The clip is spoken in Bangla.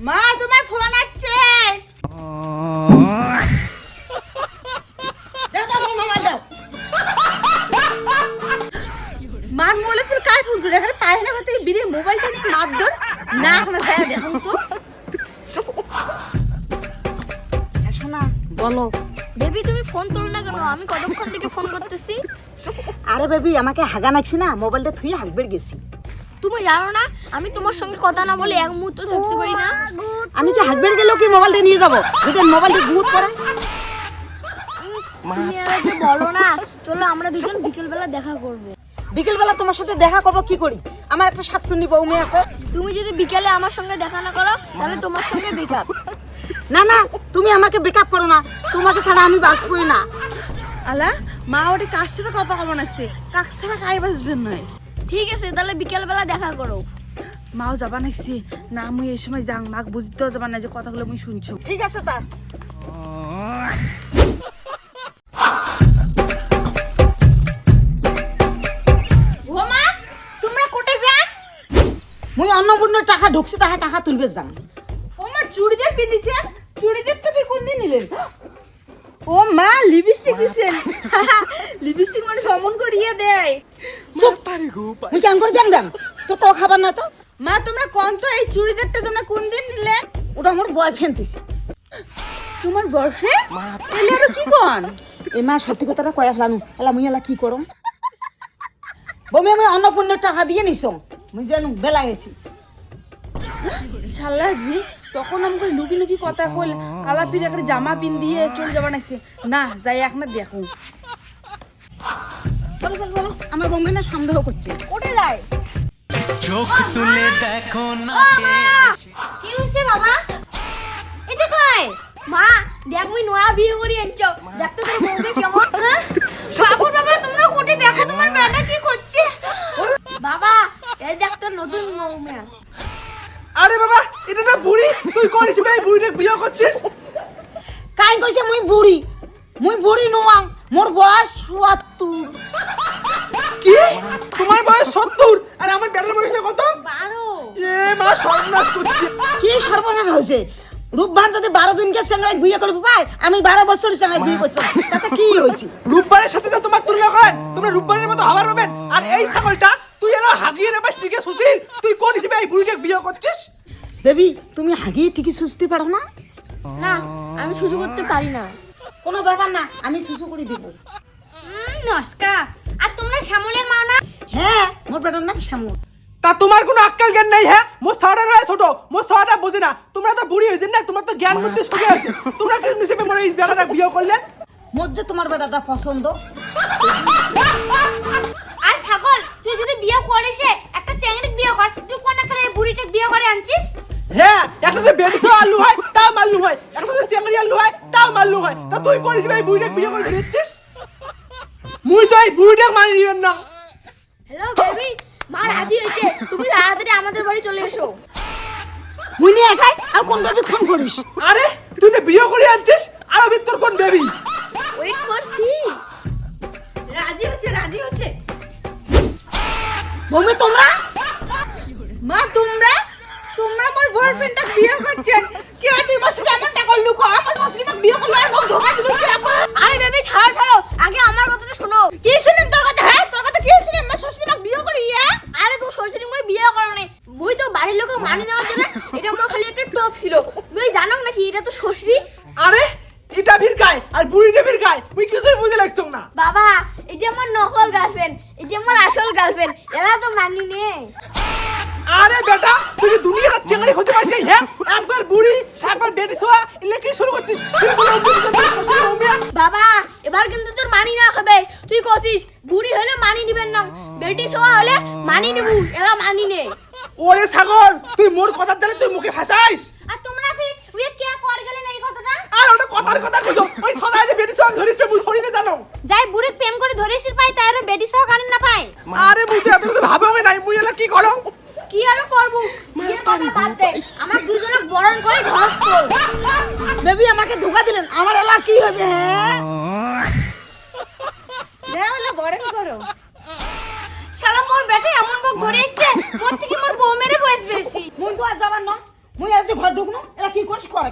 মা তোমার ফোন আসছে। দাও দাও মোবাইল দাও। মান মোবাইলে ফির কাই ফোন করে এখানে পায় না কত বিড়ি মোবাইলটা নিয়ে মার দর না এখন যায় দেখুন তো। শোনা বলো বেবি তুমি ফোন তোলো না কেন? আমি কতক্ষণ থেকে ফোন করতেছি। আরে বেবি আমাকে হাগা নাকছি না, মোবাইলটা থুই হাগবের গেছি। তুমি জানো না আমি তোমার সঙ্গে কথা না বলে এক মুহূর্ত থাকতে পারি না। আমি কি হাগবের গেলেও কি মোবাইলটা নিয়ে যাবো যদি মোবাইলটা গুদ করে? তুমি আর যে বলো না, চলো আমরা দুজন বিকেল বেলা দেখা করব। বিকেল বেলা তোমার সাথে দেখা করবো কি করি? আমার একটা শাকসুন্নি বউ মেয়ে আছে। তুমি যদি বিকেলে আমার সঙ্গে দেখা না করো তাহলে তোমার সঙ্গে ব্রেকআপ। না না তুমি আমাকে বেকআপ করো না, তোমাকে ছাড়া আমি বাঁচবই না। আলা মা ওটা কার সাথে কথা কম নাকছে, কাক ছাড়া কাই বাঁচবেন নয়। ঠিক আছে তাহলে বিকেল বেলা দেখা করো। মাও যাবা নাকছি না, মুই এই সময় যাং, মাক বুঝতেও যাবা না যে কথাগুলো মুই শুনছো। ঠিক আছে তা ওমা তোমরা কোটে যান? মুই অন্নপূর্ণ টাকা ঢুকছে, তাহা টাকা তুলবে যান। ওমা চুড়িদার পিন্দিছেন, চুড়িদারটা ফির কোন দিন নিলেন? ও মা লিপস্টিক দিছেন। লিপস্টিক মানে সমন করিয়ে দেয়। মুই কেন করে জানলাম তো তো খাবার না তো। মা তোমরা কোন তো এই চুড়িদারটা তোমরা কোন দিন নিলে? ওটা আমার বয়ফ্রেন্ড দিছে। তোমার বয়ফ্রেন্ড? এলে আর কি কোন? এই মা সত্যি কথাটা কয়া ফেলানু, এলা মুই এলা কি করম? বমি আমি অন্নপূর্ণ টাকা দিয়ে নিছো, মুই জানু বেলা গেছি। শালা জি তখন আমাকে লুকি লুকি কথা কইল, আলাপির একটা জামা পিন দিয়ে চলে যাবা নাইছে। না যাই এখন দেখো। চলো চলো চলো, আমার বম্বে না সন্দেহ করছে। ওঠে যায় চোখ তুলে দেখো না কি হইছে বাবা? এটা কই? মা দেখ মুই নয়া বিয়ে করি আনছো, দেখতে তোর বউকে কেমন। বাবু বাবা তোমরা কোটে দেখো তোমার মেয়েটা কি করছে। বাবা এই দেখ তোর নতুন বউ মেয়ে। আরে বাবা এটা না বুড়ি, তুই করিস ভাই বুড়িটা বিয়ে করছিস? কাই কইছে মুই বুড়ি? মুই বুড়ি নোয়াং, মোর বয়স ৭২। কি তোমার বয়স ৭০ আর আমার বেটার বয়স কত? 12। এ মা সর্বনাশ করছে। কি সর্বনাশ হয়েছে? রূপবান যদি ১২ দিনকে সঙ্গে বিয়ে করবো পাই, আমি ১২ বছর সঙ্গে বিয়ে করছি, তাতে কি হয়েছে? রূপবারের সাথে তো তোমার তুলনা করেন, তোমরা রূপবারের মতো হবার পাবেন। আর এই ছাগলটা তুই এলো হাগিয়ে নেবাস টিকে সুতির, তুই কোন হিসেবে এই বুড়িটা বিয়ে করছিস? বেবি তুমি হাগিয়ে ঠিকই সুস্থি পারো না? না আমি শুরু করতে পারি না। কোনো ব্যাপার না, আমি সুসু করে দিব। নস্কা। আর তোমরা শ্যামলের মা না? হ্যাঁ মোর বেটার নাম শ্যামল। তা তোমার কোনো আক্কেল জ্ঞান নেই? হ্যাঁ মোর ছাড়া রয়ে ছোট, মোর ছাড়াটা বোঝে না। তোমরা তো বুড়ি হয়েছেন না, তোমার তো জ্ঞান বুদ্ধি শুকে আছে। তোমরা কি হিসেবে মোর এই বেটাটা বিয়ে করলেন? মোর যে তোমার বেটাটা পছন্দ। আর ছাগল তুই যদি বিয়ে করিস একটা চেংড়িক বিয়ে কর, তুই কোন একটা বুড়িটা বিয়ে করে আনছিস? হ্যাঁ একটা যে বেডিসো আলু হয় তাও মাল্লু হয়, একটা যে চেংড়ি আলু হয় তাও মাল্লু হয়। তা তুই করিস ভাই বুড়িটা বিয়ে করে দিচ্ছিস? মুই তো এই বুড়িটা মানি নিবেন না। হ্যালো বেবি, মা রাজি হয়েছে, তুমি তাড়াতাড়ি আমাদের বাড়ি চলে এসো। মুই নিয়ে একাই আর কোন বেবি ফোন করিস? আরে তুই না বিয়ে করে আনছিস আর আমি তোর কোন বেবি? ওয়েট করছি। রাজি হচ্ছে রাজি হচ্ছে। মম্মি তোমরা মা তোমরা তোমরা আমার বয়ফ্রেন্ডটা বিয়ে করছেন কি হয়? তুই বসে এমনটা করলু কো? আমার মুসলিমা বিয়ে করলো আর মোক ধোকা দিল কি এখন? আরে বেবি ছাড়ো ছাড়ো, আগে আমার কথাটা শোনো। কি শুনেন তোর কথা? হ্যাঁ তোর কথা কি শুনে আমার মুসলিমা বিয়ে করি? আরে তুই শ্বশুরি মই বিয়ে করো না, মই তো বাড়ির লোক মানি নেওয়ার জন্য এটা আমার খালি একটা টপ ছিল। তুই জানো নাকি এটা তো শ্বশুরি? আরে এটা ভির গায় আর বুড়িটা ভির গায়, তুই কিছুই বুঝে লাগছ না। বাবা এটা আমার নকল গার্লফ্রেন্ড, এটা আমার আসল গার্লফ্রেন্ড, এরা তো মানি নে। আরে বেটা তুই দুনিয়ার চেংড়ি হতে পারছিস? হ্যাঁ একবার বুড়ি একবার বেডিসো এলে কি শুরু করছিস? তুই বলে বাবা এবার কিন্তু তোর মানি না হবে। তুই কছিস বুড়ি হলে মানি নিবেন না, বেটি সোয়া হলে মানি নিবু, এরা মানি নে। ওরে ছাগল তুই মোর কথা জানে তুই মুখে ভাসাইস। আর তোমরা ফির ওই কে করে গেলেন এই কথাটা? আর ওটা কথার কথা কইছো, ওই সদায় যে বেডিসো ধরিস পে মুই ধরি না জানো? যাই বুড়ি প্রেম করে ধরেছিস পাই তাই আর বেটি সোয়া কানেন না পাই। আরে মুই তো এত কিছু ভাবাবে নাই, মুই এলা কি করম? কি আর করব? বিয়ের কথা বাদ দে, আমার দুজনে বরণ করে ঘর তোল। বেবি আমাকে ধোকা দিলেন, আমার এলা কি হবে? হ্যাঁ দে বলে বরণ করো। শালা মোর বেটা এমন বক ধরে ইচ্ছে, মোর থেকে মোর বউ মেরে বয়স বেশি। মুই তো আর যাবার না, মুই আজ যে ঘর ঢুকনো এরা কি করিস করে